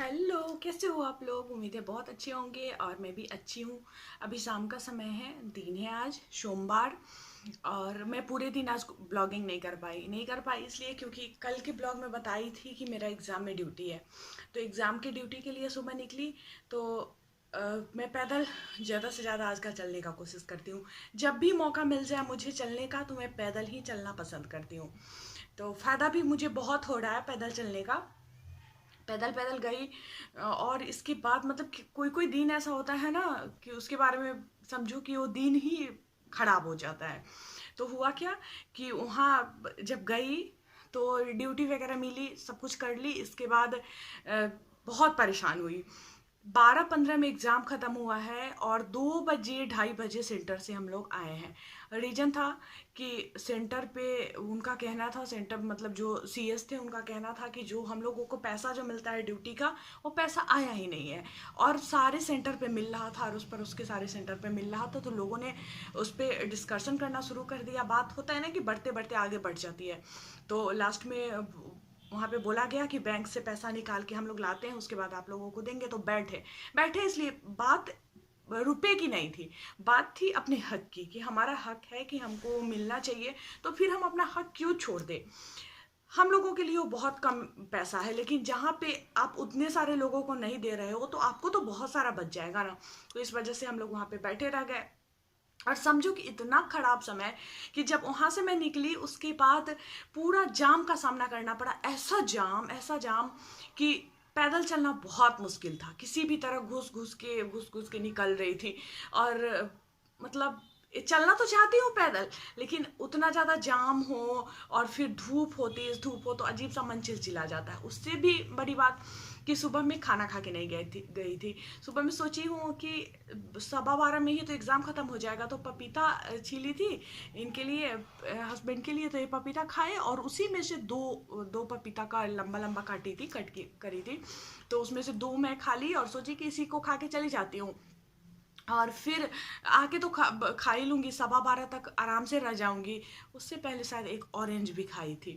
Hello, कैसे हो आप लोग। उम्मीद है बहुत अच्छे होंगे और मैं भी अच्छी हूँ। अभी शाम का समय है, दिन है आज सोमवार। और मैं पूरे दिन आज ब्लॉगिंग नहीं कर पाई इसलिए क्योंकि कल के ब्लॉग में बताई थी कि मेरा एग्ज़ाम में ड्यूटी है। तो एग्ज़ाम की ड्यूटी के लिए सुबह निकली तो मैं पैदल ज़्यादा से ज़्यादा आज का चलने का कोशिश करती हूँ। जब भी मौका मिल जाए मुझे चलने का तो मैं पैदल ही चलना पसंद करती हूँ। तो फ़ायदा भी मुझे बहुत हो रहा है पैदल चलने का। पैदल पैदल गई और इसके बाद मतलब कि कोई कोई दिन ऐसा होता है ना कि उसके बारे में समझो कि वो दिन ही खराब हो जाता है। तो हुआ क्या कि वहाँ जब गई तो ड्यूटी वगैरह मिली, सब कुछ कर ली। इसके बाद बहुत परेशान हुई। 12:15 में एग्ज़ाम ख़त्म हुआ है और 2 बजे 2:30 बजे सेंटर से हम लोग आए हैं। रीज़न था कि सेंटर पे उनका कहना था, सेंटर मतलब जो सीएस थे उनका कहना था कि जो हम लोगों को पैसा जो मिलता है ड्यूटी का वो पैसा आया ही नहीं है। और सारे सेंटर पे मिल रहा था और उस पर उसके सारे सेंटर पे मिल रहा था। तो लोगों ने उस पर डिस्कशन करना शुरू कर दिया। बात होता है ना कि बढ़ते बढ़ते आगे बढ़ जाती है। तो लास्ट में वहाँ पे बोला गया कि बैंक से पैसा निकाल के हम लोग लाते हैं, उसके बाद आप लोगों को देंगे। तो बैठे बैठे इसलिए बात रुपए की नहीं थी, बात थी अपने हक की कि हमारा हक है कि हमको मिलना चाहिए। तो फिर हम अपना हक क्यों छोड़ दें। हम लोगों के लिए वो बहुत कम पैसा है, लेकिन जहाँ पे आप उतने सारे लोगों को नहीं दे रहे हो तो आपको तो बहुत सारा बच जाएगा ना। तो इस वजह से हम लोग वहाँ पे बैठे रह गए। और समझो कि इतना खराब समय कि जब वहां से मैं निकली उसके बाद पूरा जाम का सामना करना पड़ा। ऐसा जाम कि पैदल चलना बहुत मुश्किल था। किसी भी तरह घुस घुस के निकल रही थी। और मतलब चलना तो चाहती हूँ पैदल, लेकिन उतना ज़्यादा जाम हो और फिर धूप हो, तेज़ धूप हो तो अजीब सा मन चिलचिला जाता है। उससे भी बड़ी बात कि सुबह में खाना खा के नहीं गई थी। सुबह में सोची हूँ कि 12:15 में ही तो एग्ज़ाम ख़त्म हो जाएगा। तो पपीता छीली थी इनके लिए, हस्बैंड के लिए। तो ये पपीता खाए और उसी में से दो दो पपीता का लंबा लंबा कट के करी थी। तो उसमें से दो मैं खा ली और सोची कि इसी को खा के चली जाती हूँ। और फिर आके तो खा ही लूँगी, 12:15 तक आराम से रह जाऊँगी। उससे पहले शायद एक ऑरेंज भी खाई थी।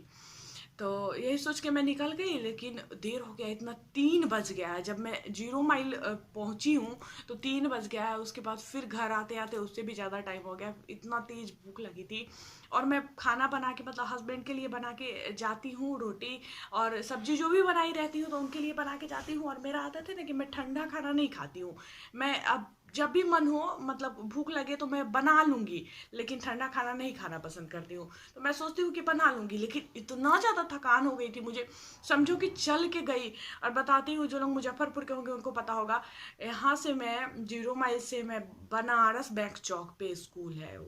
तो यही सोच के मैं निकल गई, लेकिन देर हो गया इतना। 3 बज गया है जब मैं 0 माइल पहुंची हूँ। तो 3 बज गया है। उसके बाद फिर घर आते आते उससे भी ज़्यादा टाइम हो गया। इतना तेज भूख लगी थी। और मैं खाना बना के मतलब हस्बैंड के लिए बना के जाती हूँ, रोटी और सब्जी जो भी बनाई रहती हूँ तो उनके लिए बना के जाती हूँ। और मेरा आदत है ना कि मैं ठंडा खाना नहीं खाती हूँ। मैं अब जब भी मन हो मतलब भूख लगे तो मैं बना लूँगी, लेकिन ठंडा खाना नहीं खाना पसंद करती हूँ। तो मैं सोचती हूँ कि बना लूँगी, लेकिन इतना ज़्यादा थकान हो गई थी मुझे। समझो कि चल के गई। और बताती हूँ, जो लोग मुजफ्फरपुर के होंगे उनको पता होगा। यहाँ से मैं 0 माइल से मैं बनारस बैंक चौक पे स्कूल है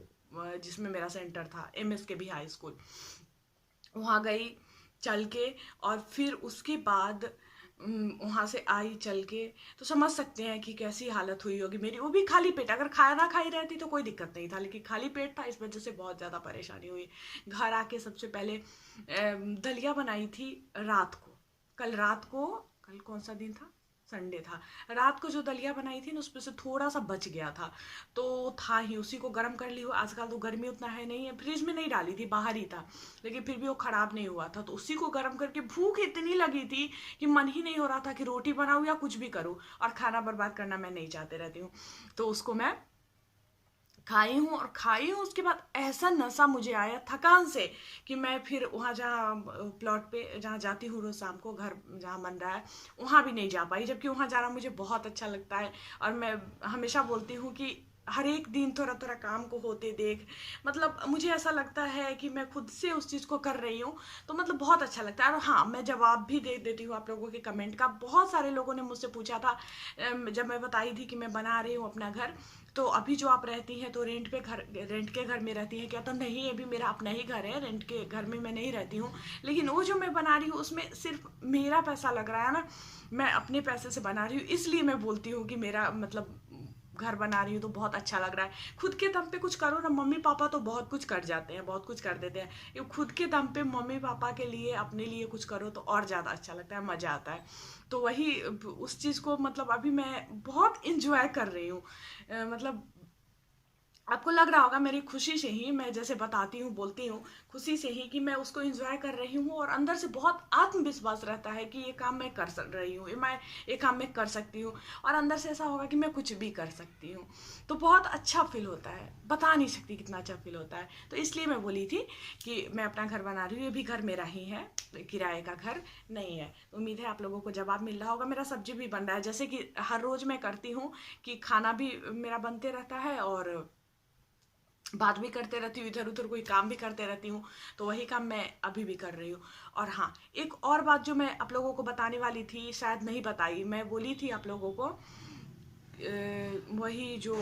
जिसमें मेरा सेंटर था, MSK भी हाई स्कूल, वहाँ गई चल के। और फिर उसके बाद वहाँ से आई चल के। तो समझ सकते हैं कि कैसी हालत हुई होगी मेरी, वो भी खाली पेट। अगर खाना खाई रहती तो कोई दिक्कत नहीं था, लेकिन खाली पेट था, इस वजह से बहुत ज़्यादा परेशानी हुई। घर आके सबसे पहले दलिया बनाई थी रात को। कल रात को, कल कौन सा दिन था, संडे था। रात को जो दलिया बनाई थी ना उसमें से थोड़ा सा बच गया था। तो था ही, उसी को गर्म कर ली हो। आजकल तो गर्मी उतना है नहीं है, फ्रिज में नहीं डाली थी, बाहर ही था। लेकिन फिर भी वो खराब नहीं हुआ था। तो उसी को गर्म करके, भूख इतनी लगी थी कि मन ही नहीं हो रहा था कि रोटी बनाऊं या कुछ भी करूं। और खाना बर्बाद करना मैं नहीं चाहते रहती हूँ। तो उसको मैं खाई हूँ। उसके बाद ऐसा नशा मुझे आया थकान से कि मैं फिर वहाँ जहाँ प्लॉट पे जहाँ जाती हूँ रोज शाम को, घर जहाँ बन रहा है वहाँ भी नहीं जा पाई, जबकि वहाँ जाना मुझे बहुत अच्छा लगता है। और मैं हमेशा बोलती हूँ कि हर एक दिन थोड़ा थोड़ा काम को होते देख, मतलब मुझे ऐसा लगता है कि मैं खुद से उस चीज़ को कर रही हूँ। तो मतलब बहुत अच्छा लगता है। और हाँ, मैं जवाब भी दे देती हूँ आप लोगों के कमेंट का। बहुत सारे लोगों ने मुझसे पूछा था जब मैं बताई थी कि मैं बना रही हूँ अपना घर, तो अभी जो आप रहती हैं तो रेंट के घर में रहती हैं क्या। तो नहीं, अभी मेरा अपना ही घर है, रेंट के घर में मैं नहीं रहती हूँ। लेकिन वो जो मैं बना रही हूँ उसमें सिर्फ मेरा पैसा लग रहा है ना, मैं अपने पैसे से बना रही हूँ। इसलिए मैं बोलती हूँ कि मेरा मतलब घर बना रही हूँ तो बहुत अच्छा लग रहा है। खुद के दम पे कुछ करो ना, मम्मी पापा तो बहुत कुछ कर जाते हैं, बहुत कुछ कर देते हैं। ये खुद के दम पे मम्मी पापा के लिए, अपने लिए कुछ करो तो और ज़्यादा अच्छा लगता है, मज़ा आता है। तो वही उस चीज़ को मतलब अभी मैं बहुत इंजॉय कर रही हूँ। मतलब आपको लग रहा होगा मेरी खुशी से ही मैं जैसे बताती हूँ, बोलती हूँ, खुशी से ही कि मैं उसको एंजॉय कर रही हूँ, और अंदर से बहुत आत्मविश्वास रहता है कि ये काम मैं कर रही हूँ, ये काम मैं कर सकती हूँ, और अंदर से ऐसा होगा कि मैं कुछ भी कर सकती हूँ। तो बहुत अच्छा फील होता है, बता नहीं सकती कितना अच्छा फील होता है। तो इसलिए मैं बोली थी कि मैं अपना घर बना रही हूँ। ये भी घर मेरा ही है, किराए का घर नहीं है। तो उम्मीद है आप लोगों को जवाब मिल रहा होगा। मेरा सब्जी भी बन रहा है, जैसे कि हर रोज़ मैं करती हूँ कि खाना भी मेरा बनते रहता है और बात भी करते रहती हूँ, इधर उधर कोई काम भी करते रहती हूँ। तो वही काम मैं अभी भी कर रही हूँ। और हाँ, एक और बात जो मैं आप लोगों को बताने वाली थी, शायद नहीं बताई, मैं बोली थी आप लोगों को वही जो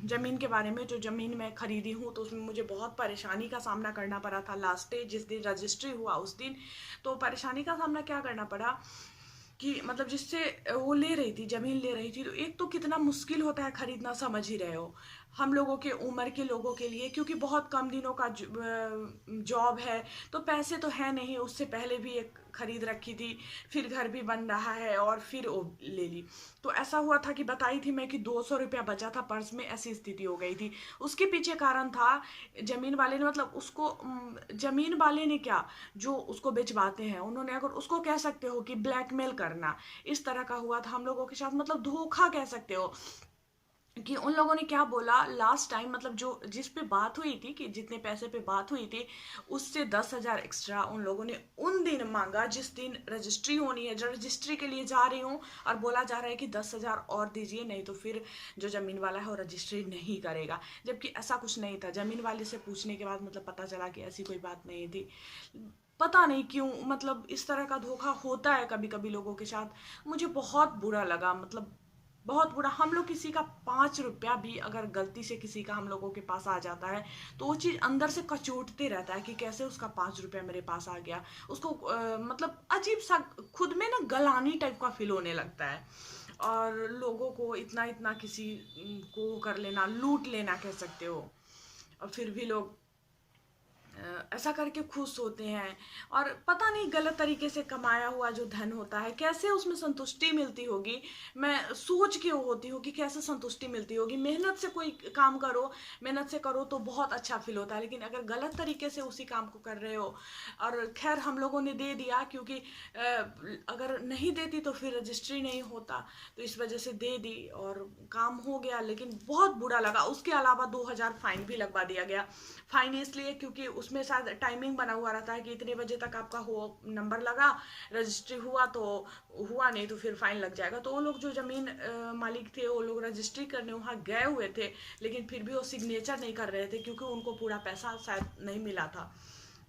ज़मीन के बारे में। जो ज़मीन मैं खरीदी हूँ तो उसमें मुझे बहुत परेशानी का सामना करना पड़ा था। लास्ट डे जिस दिन रजिस्ट्री हुआ उस दिन तो परेशानी का सामना क्या करना पड़ा कि मतलब जिससे वो ले रही थी, ज़मीन ले रही थी, तो एक तो कितना मुश्किल होता है खरीदना, समझ ही रहे हो। हम लोगों के उम्र के लोगों के लिए, क्योंकि बहुत कम दिनों का जॉब है, तो पैसे तो है नहीं। उससे पहले भी एक खरीद रखी थी, फिर घर भी बन रहा है और फिर वो ले ली। तो ऐसा हुआ था कि बताई थी मैं कि 200 रुपया बचा था पर्स में, ऐसी स्थिति हो गई थी। उसके पीछे कारण था जमीन वाले ने, मतलब उसको जमीन वाले ने क्या, जो उसको बेचवाते हैं उन्होंने, अगर उसको कह सकते हो कि ब्लैकमेल करना, इस तरह का हुआ था हम लोगों के साथ। मतलब धोखा कह सकते हो कि उन लोगों ने क्या बोला लास्ट टाइम, मतलब जो जिस पे बात हुई थी कि जितने पैसे पे बात हुई थी उससे 10,000 एक्स्ट्रा उन लोगों ने उन दिन मांगा जिस दिन रजिस्ट्री होनी है। जो रजिस्ट्री के लिए जा रही हूँ और बोला जा रहा है कि 10,000 और दीजिए, नहीं तो फिर जो ज़मीन वाला है वो रजिस्ट्री नहीं करेगा। जबकि ऐसा कुछ नहीं था। ज़मीन वाले से पूछने के बाद मतलब पता चला कि ऐसी कोई बात नहीं थी। पता नहीं क्यों, मतलब इस तरह का धोखा होता है कभी कभी लोगों के साथ। मुझे बहुत बुरा लगा, मतलब बहुत बुरा। हम लोग किसी का 5 रुपया भी अगर गलती से किसी का हम लोगों के पास आ जाता है तो वो चीज़ अंदर से कचोटते रहता है कि कैसे उसका 5 रुपया मेरे पास आ गया। उसको मतलब अजीब सा खुद में ना गलानी टाइप का फील होने लगता है। और लोगों को इतना इतना किसी को कर लेना, लूट लेना कह सकते हो, और फिर भी लोग ऐसा करके खुश होते हैं। और पता नहीं गलत तरीके से कमाया हुआ जो धन होता है कैसे उसमें संतुष्टि मिलती होगी। मैं सोच के वो होती हूँ कि कैसे संतुष्टि मिलती होगी। मेहनत से कोई काम करो, मेहनत से करो तो बहुत अच्छा फील होता है, लेकिन अगर गलत तरीके से उसी काम को कर रहे हो। और खैर हम लोगों ने दे दिया, क्योंकि अगर नहीं देती तो फिर रजिस्ट्री नहीं होता, तो इस वजह से दे दी और काम हो गया। लेकिन बहुत बुरा लगा। उसके अलावा 2,000 फाइन भी लगवा दिया गया। फाइन इसलिए क्योंकि उसमें शायद टाइमिंग बना हुआ रहता है कि इतने बजे तक आपका हो नंबर लगा, रजिस्ट्री हुआ तो हुआ, नहीं तो फिर फाइन लग जाएगा। तो वो लोग जो जमीन मालिक थे वो लोग रजिस्ट्री करने वहाँ गए हुए थे, लेकिन फिर भी वो सिग्नेचर नहीं कर रहे थे क्योंकि उनको पूरा पैसा शायद नहीं मिला था।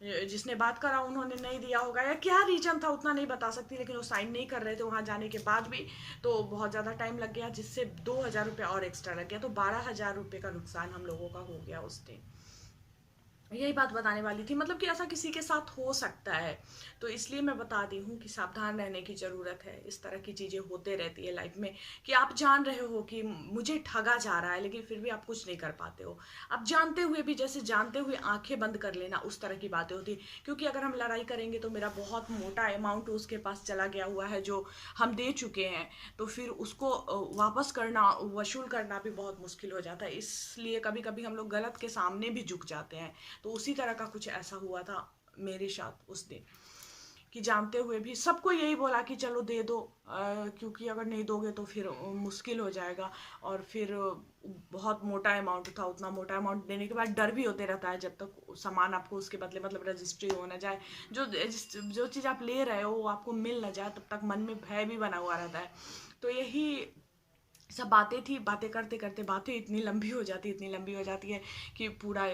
जिसने बात करा उन्होंने नहीं दिया होगा या क्या रीजन था उतना नहीं बता सकती, लेकिन वो साइन नहीं कर रहे थे वहाँ जाने के बाद भी। तो बहुत ज़्यादा टाइम लग गया, जिससे 2,000 रुपये और एक्स्ट्रा लग गया। तो 12,000 रुपये का नुकसान हम लोगों का हो गया उस दिन। यही बात बताने वाली थी, मतलब कि ऐसा किसी के साथ हो सकता है। तो इसलिए मैं बताती हूँ कि सावधान रहने की ज़रूरत है। इस तरह की चीज़ें होते रहती है लाइफ में कि आप जान रहे हो कि मुझे ठगा जा रहा है, लेकिन फिर भी आप कुछ नहीं कर पाते हो। आप जानते हुए भी, जैसे जानते हुए आंखें बंद कर लेना, उस तरह की बातें होती है। क्योंकि अगर हम लड़ाई करेंगे तो मेरा बहुत मोटा अमाउंट उसके पास चला गया हुआ है जो हम दे चुके हैं, तो फिर उसको वापस करना, वसूल करना भी बहुत मुश्किल हो जाता है। इसलिए कभी कभी हम लोग गलत के सामने भी झुक जाते हैं। तो उसी तरह का कुछ ऐसा हुआ था मेरे साथ उस दिन, कि जानते हुए भी सबको यही बोला कि चलो दे दो, क्योंकि अगर नहीं दोगे तो फिर मुश्किल हो जाएगा। और फिर बहुत मोटा अमाउंट था। उतना मोटा अमाउंट देने के बाद डर भी होते रहता है जब तक सामान आपको उसके बदले, मतलब रजिस्ट्री हो ना जाए, जो चीज़ आप ले रहे हो वो आपको मिल ना जाए, तब तक मन में भय भी बना हुआ रहता है। तो यही सब बातें थी। बातें करते करते बातें इतनी लंबी हो जाती है, इतनी लंबी हो जाती है कि पूरा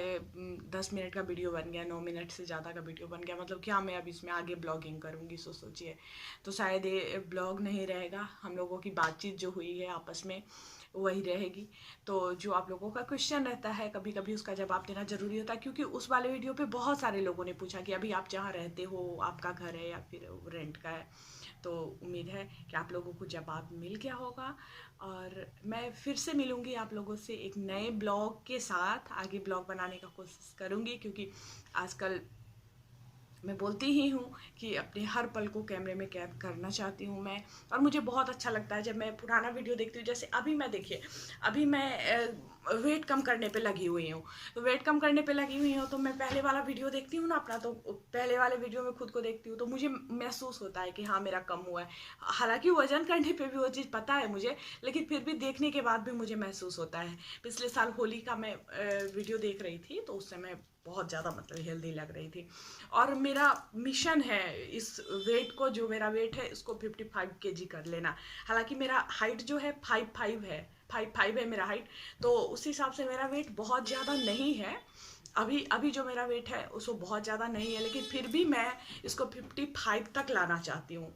10 मिनट का वीडियो बन गया, 9 मिनट से ज़्यादा का वीडियो बन गया। मतलब क्या मैं अब इसमें आगे ब्लॉगिंग करूँगी, सोचिए। तो शायद ये ब्लॉग नहीं रहेगा, हम लोगों की बातचीत जो हुई है आपस में वही रहेगी। तो जो आप लोगों का क्वेश्चन रहता है कभी कभी उसका जवाब देना ज़रूरी होता है, क्योंकि उस वाले वीडियो पे बहुत सारे लोगों ने पूछा कि अभी आप जहाँ रहते हो आपका घर है या फिर रेंट का है। तो उम्मीद है कि आप लोगों को जवाब मिल गया होगा। और मैं फिर से मिलूँगी आप लोगों से एक नए ब्लॉग के साथ। आगे ब्लॉग बनाने का कोशिश करूँगी, क्योंकि आजकल मैं बोलती ही हूँ कि अपने हर पल को कैमरे में कैद करना चाहती हूँ मैं। और मुझे बहुत अच्छा लगता है जब मैं पुराना वीडियो देखती हूँ। जैसे अभी मैं देखिए, अभी मैं वेट कम करने पे लगी हुई हूँ। तो वेट कम करने पे लगी हुई हूँ तो मैं पहले वाला वीडियो देखती हूँ ना अपना, तो पहले वाले वीडियो में खुद को देखती हूँ तो मुझे महसूस होता है कि हाँ मेरा कम हुआ है। हालांकि वजन करने पे भी वो चीज़ पता है मुझे, लेकिन फिर भी देखने के बाद भी मुझे महसूस होता है। पिछले साल होली का मैं वीडियो देख रही थी तो उस समय बहुत ज़्यादा मतलब हेल्दी लग रही थी। और मेरा मिशन है इस वेट को, जो मेरा वेट है इसको 55 kg कर लेना। हालांकि मेरा हाइट जो है 5'5" है, 5'5" है मेरा हाइट। तो उस हिसाब से मेरा वेट बहुत ज़्यादा नहीं है। अभी अभी जो मेरा वेट है उसको बहुत ज़्यादा नहीं है, लेकिन फिर भी मैं इसको 55 तक लाना चाहती हूँ।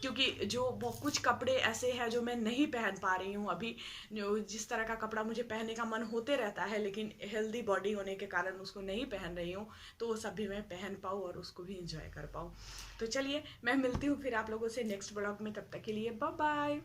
क्योंकि जो कुछ कपड़े ऐसे हैं जो मैं नहीं पहन पा रही हूँ अभी, जो जिस तरह का कपड़ा मुझे पहनने का मन होते रहता है लेकिन हेल्दी बॉडी होने के कारण उसको नहीं पहन रही हूँ, तो वो सब भी मैं पहन पाऊँ और उसको भी इंजॉय कर पाऊँ। तो चलिए मैं मिलती हूँ फिर आप लोगों से नेक्स्ट ब्लॉग में, तब तक के लिए बाय बाय।